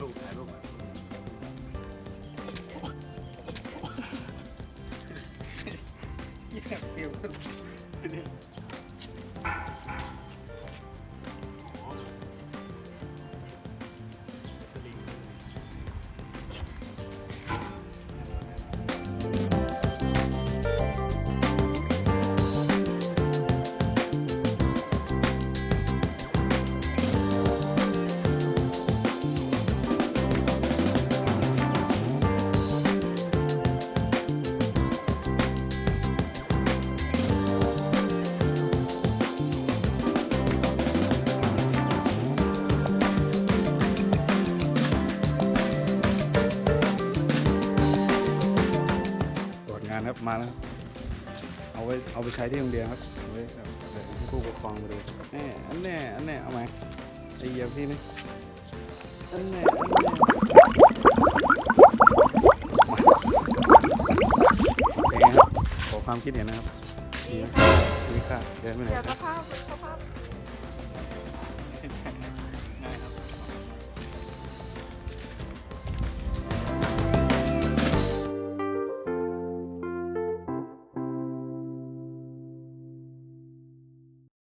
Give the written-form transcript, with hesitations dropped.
รูปถ่ายรูปแย่เกี่ยวครับมาแล้วเอาไปใช้ที่โรงเรียนครับเอาไว้ผู้ปกครองไปดูอันแน่เอาไหมไอ้เหี้ยพี่นี่อันแน่ครับขอความคิดเห็นนะครับดีค่ะเดินไปไหน เดี๋ยวก็ภาพ